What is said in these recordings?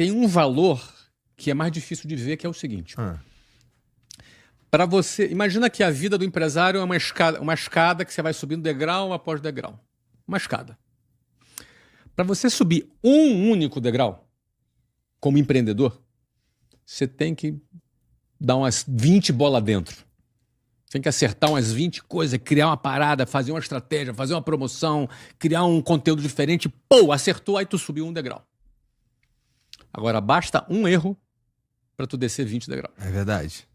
tem um valor que é mais difícil de ver, que é o seguinte. Para você, imagina que a vida do empresário é uma escada que você vai subindo degrau após degrau. Uma escada. Para você subir um único degrau, como empreendedor, você tem que dar umas 20 bolas dentro. Tem que acertar umas 20 coisas, criar uma parada, fazer uma estratégia, fazer uma promoção, criar um conteúdo diferente. Pô, acertou, aí tu subiu um degrau. Agora, basta um erro para tu descer 20 degraus. É verdade.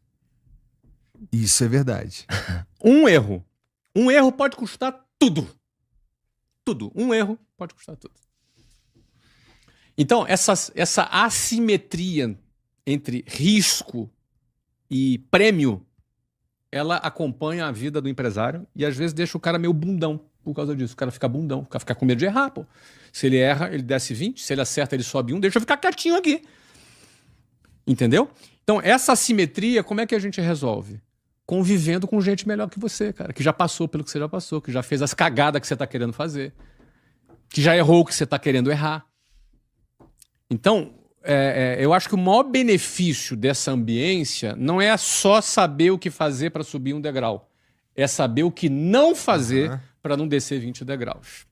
Isso é verdade. Um erro. Um erro pode custar tudo. Tudo. Um erro pode custar tudo. Então, essa assimetria entre risco e prêmio, ela acompanha a vida do empresário e às vezes deixa o cara meio bundão por causa disso. O cara fica bundão, o cara fica com medo de errar, pô. Se ele erra, ele desce 20. Se ele acerta, ele sobe 1. Deixa eu ficar quietinho aqui. Entendeu? Então, essa assimetria, como é que a gente resolve? Convivendo com gente melhor que você, cara. Que já passou pelo que você já passou, que já fez as cagadas que você está querendo fazer, que já errou o que você está querendo errar. Então, eu acho que o maior benefício dessa ambiência não é só saber o que fazer para subir um degrau. É saber o que não fazer para não descer 20 degraus.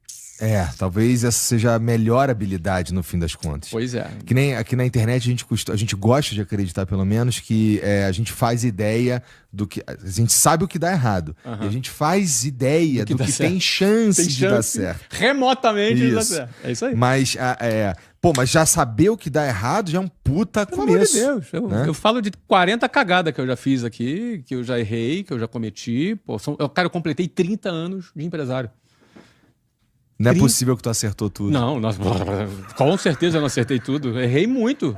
Talvez essa seja a melhor habilidade no fim das contas. Pois é. Que nem aqui na internet a gente gosta de acreditar, pelo menos, que a gente faz ideia do que... A gente sabe o que dá errado. E a gente faz ideia do que tem chance de dar certo. Remotamente de dar certo. É isso aí. Mas, mas já saber o que dá errado já é um puta começo. Pelo amor de Deus. Eu falo de 40 cagadas que eu já fiz aqui, que eu já errei, que eu já cometi. Cara, eu completei 30 anos de empresário. Não é possível que tu acertou tudo. Não, com certeza eu não acertei tudo. Errei muito.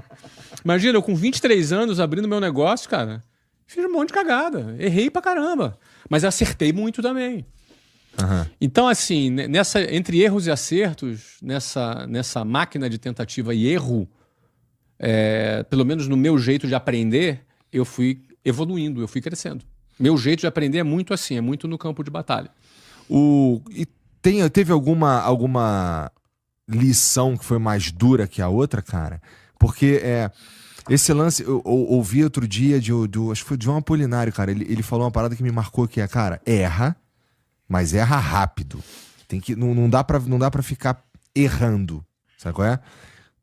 Imagina, eu com 23 anos abrindo meu negócio, cara, fiz um monte de cagada. Errei pra caramba. Mas acertei muito também. Então, assim, entre erros e acertos, nessa máquina de tentativa e erro, pelo menos no meu jeito de aprender, eu fui evoluindo, eu fui crescendo. Meu jeito de aprender é muito assim, é muito no campo de batalha. Teve alguma lição que foi mais dura que a outra, cara? Porque esse lance, eu ouvi outro dia acho que foi de João Apolinário, cara. Ele falou uma parada que me marcou, que cara, erra, mas erra rápido. Não dá pra ficar errando, sabe qual é?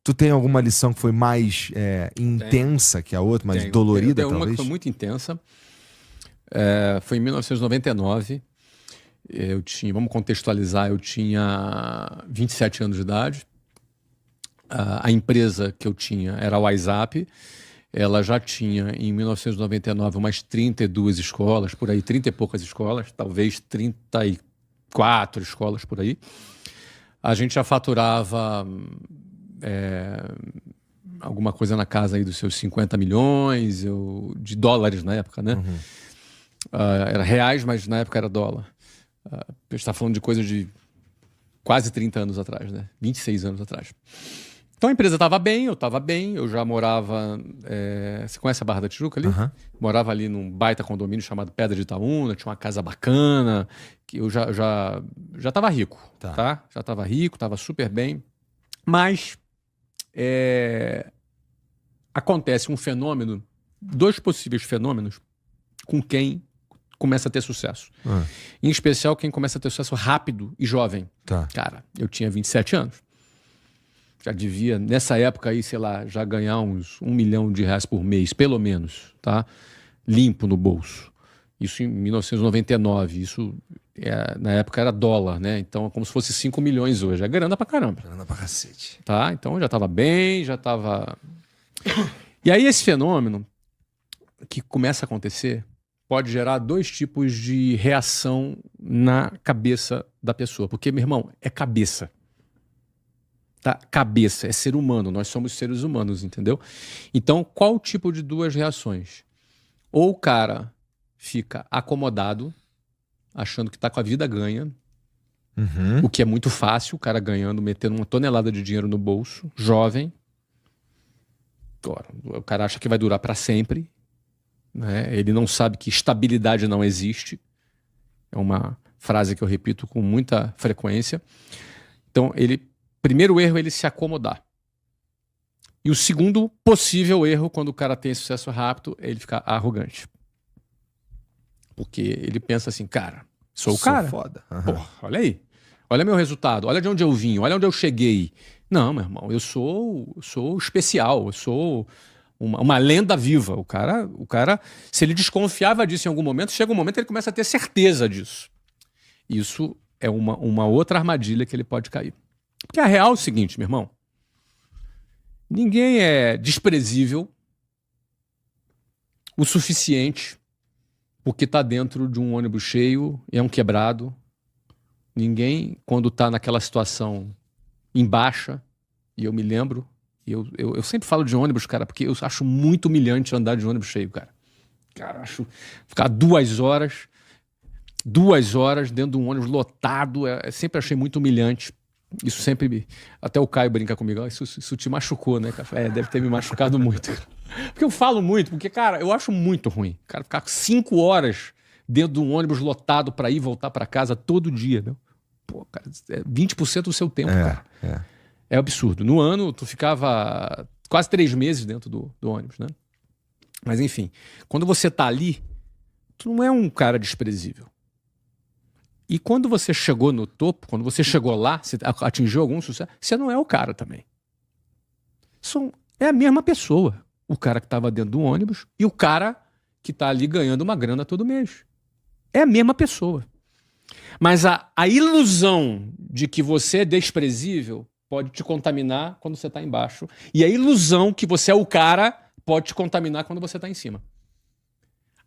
Tu tem alguma lição que foi mais intensa que a outra, mais dolorida, talvez? Uma que foi muito intensa. Foi em 1999. Vamos contextualizar, eu tinha 27 anos de idade. A empresa que eu tinha era a WhatsApp. Ela já tinha, em 1999, umas 32 escolas, por aí, 30 e poucas escolas, talvez 34 escolas por aí. A gente já faturava alguma coisa na casa aí dos seus 50 milhões de dólares na época, né? Era reais, mas na época era dólar. A gente está falando de coisa de quase 30 anos atrás, né? 26 anos atrás. Então a empresa estava bem, eu já morava... você conhece a Barra da Tijuca ali? Morava ali num baita condomínio chamado Pedra de Itaúna, tinha uma casa bacana, que eu já estava rico, tá? Já estava rico, estava super bem. Mas acontece um fenômeno, 2 possíveis fenômenos com quem começa a ter sucesso. Em especial quem começa a ter sucesso rápido e jovem. Cara, eu tinha 27 anos. Já devia, nessa época aí, sei lá, já ganhar uns R$1 milhão por mês, pelo menos, tá? Limpo no bolso. Isso em 1999. Isso, na época, era dólar, né? Então, é como se fosse 5 milhões hoje. É grana pra caramba. Grana pra cacete. Tá? Então, eu já tava bem, já tava... E aí, esse fenômeno que começa a acontecer pode gerar 2 tipos de reação na cabeça da pessoa. Porque, meu irmão, é cabeça. Tá? Cabeça, é ser humano. Nós somos seres humanos, entendeu? Então, qual tipo de 2 reações? Ou o cara fica acomodado, achando que tá com a vida ganha, o que é muito fácil, o cara ganhando, metendo uma tonelada de dinheiro no bolso, jovem. Agora, o cara acha que vai durar para sempre, né? Ele não sabe que estabilidade não existe. É uma frase que eu repito com muita frequência. Então, primeiro erro é ele se acomodar. E o segundo possível erro, quando o cara tem sucesso rápido, é ele ficar arrogante. Porque ele pensa assim, cara, sou o cara. Foda. Porra, olha aí. Olha meu resultado, olha de onde eu vim, olha onde eu cheguei. Não, meu irmão, eu sou especial, eu sou uma lenda viva. O cara, se ele desconfiava disso em algum momento, chega um momento que ele começa a ter certeza disso. Isso é uma outra armadilha que ele pode cair. Porque a real é o seguinte, meu irmão. Ninguém é desprezível o suficiente porque está dentro de um ônibus cheio e é um quebrado. Ninguém, quando está naquela situação em baixa, e eu me lembro, eu sempre falo de ônibus, cara, porque eu acho muito humilhante andar de ônibus cheio, cara. Cara, acho ficar 2 horas dentro de um ônibus lotado, sempre achei muito humilhante. Isso sempre até o Caio brinca comigo, isso te machucou, né, cara? Deve ter me machucado muito. Porque eu falo muito, porque, cara, eu acho muito ruim. Cara, ficar 5 horas dentro de um ônibus lotado para ir e voltar para casa todo dia, meu. Pô, cara, é 20% do seu tempo, cara. É absurdo. No ano, tu ficava quase 3 meses dentro do ônibus, né? Mas, enfim, quando você tá ali, tu não é um cara desprezível. E quando você chegou no topo, quando você chegou lá, você atingiu algum sucesso, você não é o cara também. É a mesma pessoa. O cara que estava dentro do ônibus e o cara que está ali ganhando uma grana todo mês. É a mesma pessoa. Mas a ilusão de que você é desprezível pode te contaminar quando você está embaixo. E a ilusão que você é o cara pode te contaminar quando você está em cima.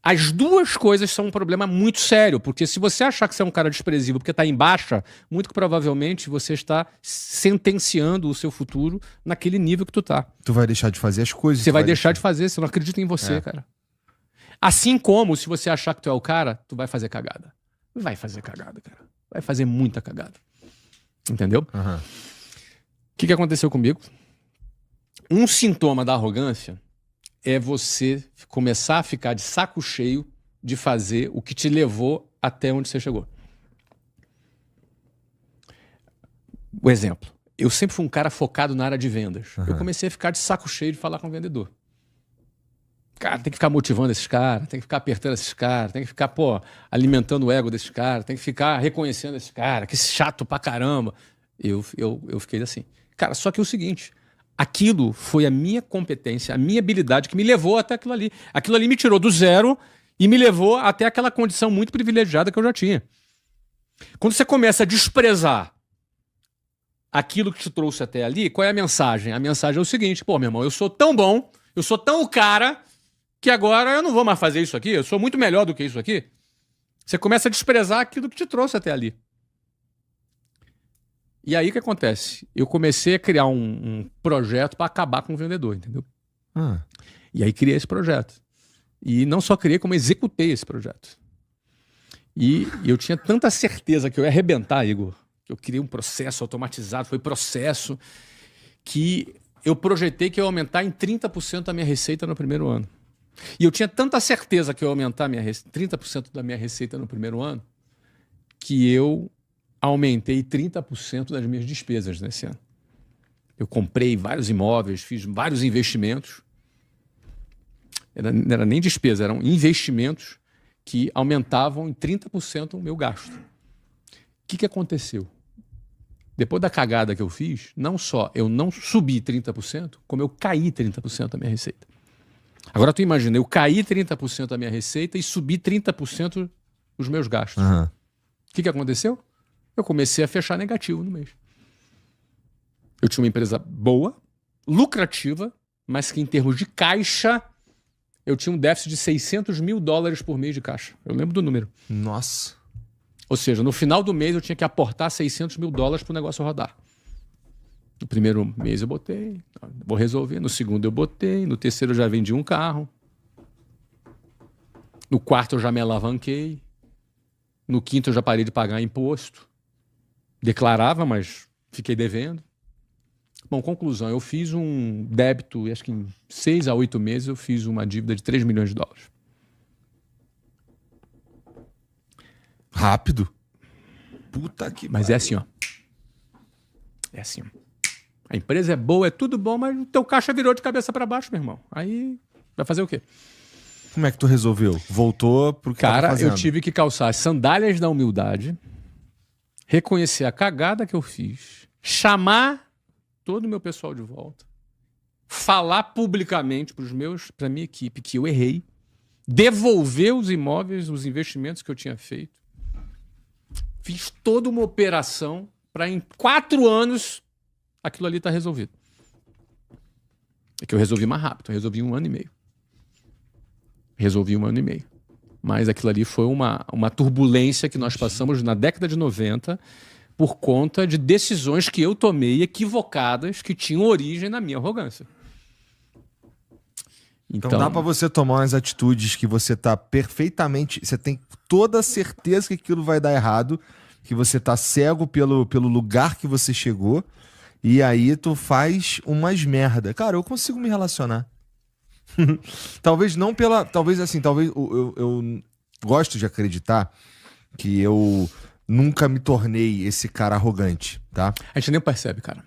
As duas coisas são um problema muito sério, porque se você achar que você é um cara desprezível porque está em baixa, muito provavelmente você está sentenciando o seu futuro naquele nível que tu tá. Tu vai deixar de fazer as coisas. Você vai deixar de fazer, você não acredita em você, cara. Assim como, se você achar que tu é o cara, tu vai fazer cagada. Vai fazer cagada, cara. Vai fazer muita cagada. Entendeu? O que aconteceu comigo? Um sintoma da arrogância é você começar a ficar de saco cheio de fazer o que te levou até onde você chegou. O exemplo. Eu sempre fui um cara focado na área de vendas. Eu comecei a ficar de saco cheio de falar com o vendedor. Cara, tem que ficar motivando esses caras, tem que ficar apertando esses caras, tem que ficar, alimentando o ego desses caras, tem que ficar reconhecendo esses caras, que chato pra caramba. Eu fiquei assim. Cara, só que é o seguinte, aquilo foi a minha competência, a minha habilidade que me levou até aquilo ali. Aquilo ali me tirou do zero e me levou até aquela condição muito privilegiada que eu já tinha. Quando você começa a desprezar aquilo que te trouxe até ali, qual é a mensagem? A mensagem é o seguinte, meu irmão, eu sou tão bom, eu sou tão o cara que agora eu não vou mais fazer isso aqui, eu sou muito melhor do que isso aqui. Você começa a desprezar aquilo que te trouxe até ali. E aí o que acontece? Eu comecei a criar um projeto para acabar com o vendedor, entendeu? E aí criei esse projeto. E não só criei, como executei esse projeto. E eu tinha tanta certeza que eu ia arrebentar, Igor, que eu criei um processo automatizado, foi processo, que eu projetei que eu ia aumentar em 30% a minha receita no primeiro ano. E eu tinha tanta certeza que eu ia aumentar 30% da minha receita no primeiro ano, que eu aumentei 30% das minhas despesas nesse ano. Eu comprei vários imóveis, fiz vários investimentos. Não era nem despesa, eram investimentos que aumentavam em 30% o meu gasto. O que aconteceu? Depois da cagada que eu fiz, não só eu não subi 30%, como eu caí 30% da minha receita. Agora tu imagina, eu caí 30% da minha receita e subi 30% dos meus gastos. O que aconteceu? Eu comecei a fechar negativo no mês. Eu tinha uma empresa boa, lucrativa, mas que em termos de caixa, eu tinha um déficit de $600 mil por mês de caixa. Eu lembro do número. Nossa. Ou seja, no final do mês eu tinha que aportar $600 mil para o negócio rodar. No primeiro mês eu botei, vou resolver. No segundo eu botei, no terceiro eu já vendi um carro. No quarto eu já me alavanquei. No quinto eu já parei de pagar imposto. Declarava, mas fiquei devendo. Bom, conclusão, eu fiz um débito, acho que em 6 a 8 meses eu fiz uma dívida de $3 milhões. Rápido? Puta que Mas é assim, ó. É assim, ó. A empresa é boa, é tudo bom, mas o teu caixa virou de cabeça para baixo, meu irmão. Aí vai fazer o quê? Como é que tu resolveu? Voltou pro que tava Cara, fazendo? eu tive que calçar as sandálias da humildade, reconhecer a cagada que eu fiz, chamar todo o meu pessoal de volta, falar publicamente para minha equipe que eu errei, devolver os imóveis, os investimentos que eu tinha feito. Fiz toda uma operação para em 4 anos aquilo ali estar resolvido. É que eu resolvi mais rápido, eu resolvi em 1 ano e meio. Mas aquilo ali foi uma turbulência que nós passamos na década de 90 por conta de decisões que eu tomei equivocadas que tinham origem na minha arrogância. Então dá pra você tomar umas atitudes que você tá perfeitamente... Você tem toda a certeza que aquilo vai dar errado, que você tá cego pelo lugar que você chegou, e aí tu faz umas merda. Cara, eu consigo me relacionar. Talvez não pela... Talvez assim, talvez eu gosto de acreditar que eu nunca me tornei esse cara arrogante, tá? A gente nem percebe, cara.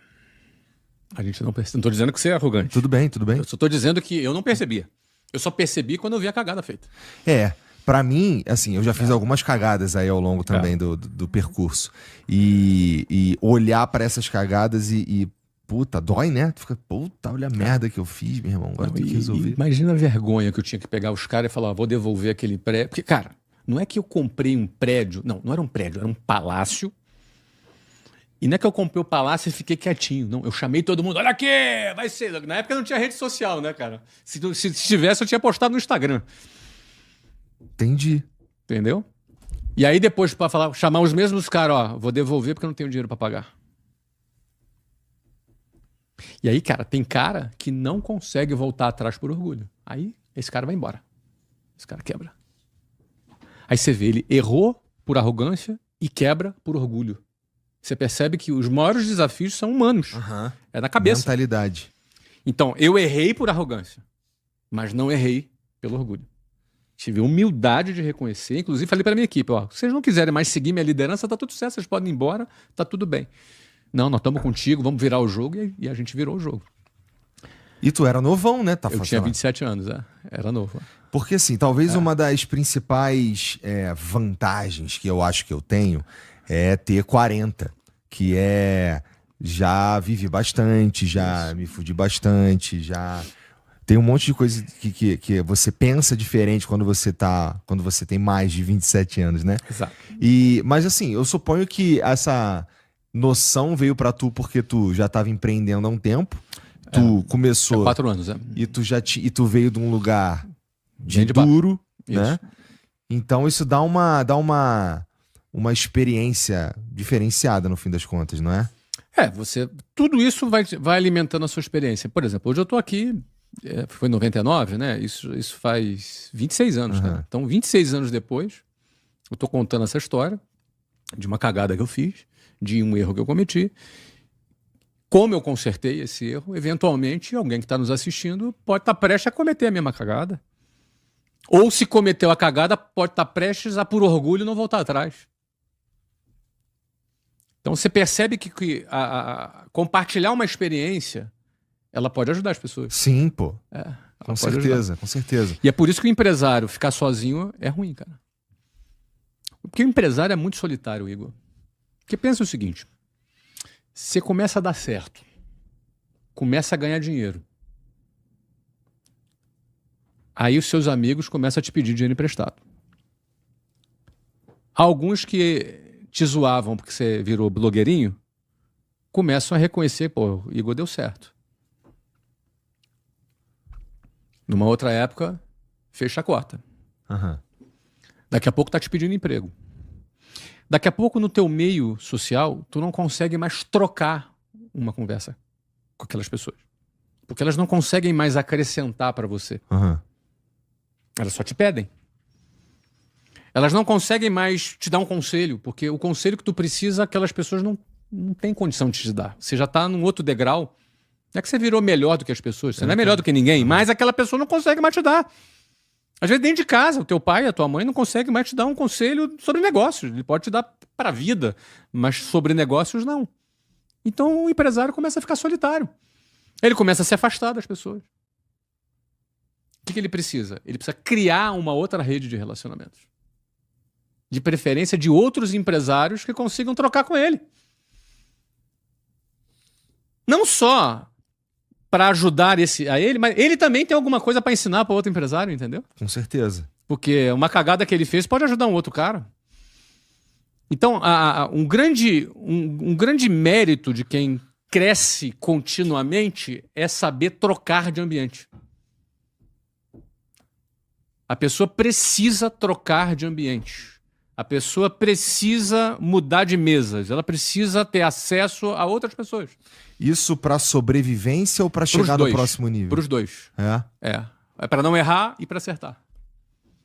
A gente não percebe. Não tô dizendo que você é arrogante. Tudo bem, tudo bem. Eu só tô dizendo que eu não percebia. Eu só percebi quando eu vi a cagada feita. Pra mim, assim, eu já fiz algumas cagadas aí ao longo também do percurso. E olhar pra essas cagadas puta, dói, né? Tu fica, puta, olha a merda que eu fiz, meu irmão. Agora tem que resolver. Imagina a vergonha que eu tinha que pegar os caras e falar, vou devolver aquele prédio. Porque, cara, não é que eu comprei um prédio. Não era um prédio, era um palácio. E não é que eu comprei o palácio e fiquei quietinho. Não, eu chamei todo mundo. Olha aqui, vai ser. Na época não tinha rede social, né, cara? Se tivesse, eu tinha postado no Instagram. Entendi. Entendeu? E aí depois, pra falar, chamar os mesmos caras, ó, vou devolver porque eu não tenho dinheiro pra pagar. E aí, cara, tem cara que não consegue voltar atrás por orgulho. Aí, esse cara vai embora. Esse cara quebra. Aí você vê, ele errou por arrogância e quebra por orgulho. Você percebe que os maiores desafios são humanos. É na cabeça. Mentalidade. Então, eu errei por arrogância, mas não errei pelo orgulho. Tive humildade de reconhecer. Inclusive, falei para minha equipe, ó, se vocês não quiserem mais seguir minha liderança, tá tudo certo, vocês podem ir embora, tá tudo bem. Não, nós estamos contigo, vamos virar o jogo, e a gente virou o jogo. E tu era novão, né? Eu tinha 27 anos, era novo. Porque assim, talvez uma das principais vantagens que eu acho que eu tenho é ter 40, que já vivi bastante, já me fudi bastante, já tem um monte de coisa que você pensa diferente quando você tem mais de 27 anos, né? Exato. Mas assim, eu suponho que essa noção veio pra tu porque tu já estava empreendendo há um tempo, tu começou... 4 anos, E tu veio de um lugar duro, né? Então isso dá uma experiência diferenciada no fim das contas, não é? Tudo isso vai alimentando a sua experiência. Por exemplo, hoje eu tô aqui, foi em 99, né? Isso faz 26 anos, cara. Então, 26 anos depois, eu tô contando essa história de uma cagada que eu fiz, de um erro que eu cometi. Como eu consertei esse erro, eventualmente alguém que está nos assistindo pode estar prestes a cometer a mesma cagada. Ou se cometeu a cagada, pode estar prestes a, por orgulho, não voltar atrás. Então você percebe que compartilhar uma experiência, ela pode ajudar as pessoas. Sim, pô. Com certeza, com certeza. E é por isso que o empresário ficar sozinho é ruim, cara. Porque o empresário é muito solitário, Igor. Porque pensa o seguinte, você começa a dar certo, começa a ganhar dinheiro. Aí os seus amigos começam a te pedir dinheiro emprestado. Alguns que te zoavam porque você virou blogueirinho, começam a reconhecer, pô, o Igor deu certo. Numa outra época, fecha a cota. Daqui a pouco tá te pedindo emprego. Daqui a pouco, no teu meio social, tu não consegue mais trocar uma conversa com aquelas pessoas. Porque elas não conseguem mais acrescentar para você. Elas só te pedem. Elas não conseguem mais te dar um conselho, porque o conselho que tu precisa, aquelas pessoas não têm condição de te dar. Você já tá num outro degrau. Não é que você virou melhor do que as pessoas. Você não é melhor do que ninguém, mas aquela pessoa não consegue mais te dar. Às vezes dentro de casa, o teu pai, a tua mãe não consegue mais te dar um conselho sobre negócios. Ele pode te dar para a vida, mas sobre negócios não. Então o empresário começa a ficar solitário. Ele começa a se afastar das pessoas. O que ele precisa? Ele precisa criar uma outra rede de relacionamentos. De preferência de outros empresários que consigam trocar com ele. Não só para ajudar a ele, mas ele também tem alguma coisa para ensinar para outro empresário, entendeu? Com certeza. Porque uma cagada que ele fez pode ajudar um outro cara. Então, um grande mérito de quem cresce continuamente é saber trocar de ambiente. A pessoa precisa trocar de ambiente. A pessoa precisa mudar de mesas. Ela precisa ter acesso a outras pessoas. Isso para sobrevivência ou para chegar no próximo nível? Para os dois. É? É para não errar e para acertar.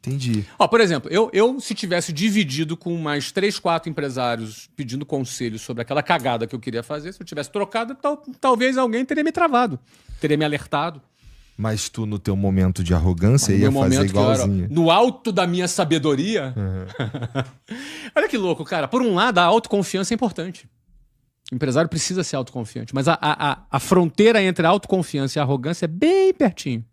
Entendi. Ó, por exemplo, eu se tivesse dividido com mais 3, 4 empresários pedindo conselho sobre aquela cagada que eu queria fazer, se eu tivesse trocado, talvez alguém teria me travado, teria me alertado. Mas tu, no teu momento de arrogância, ia fazer igualzinho. No alto da minha sabedoria. Olha que louco, cara. Por um lado, a autoconfiança é importante. O empresário precisa ser autoconfiante. Mas a fronteira entre a autoconfiança e a arrogância é bem pertinho.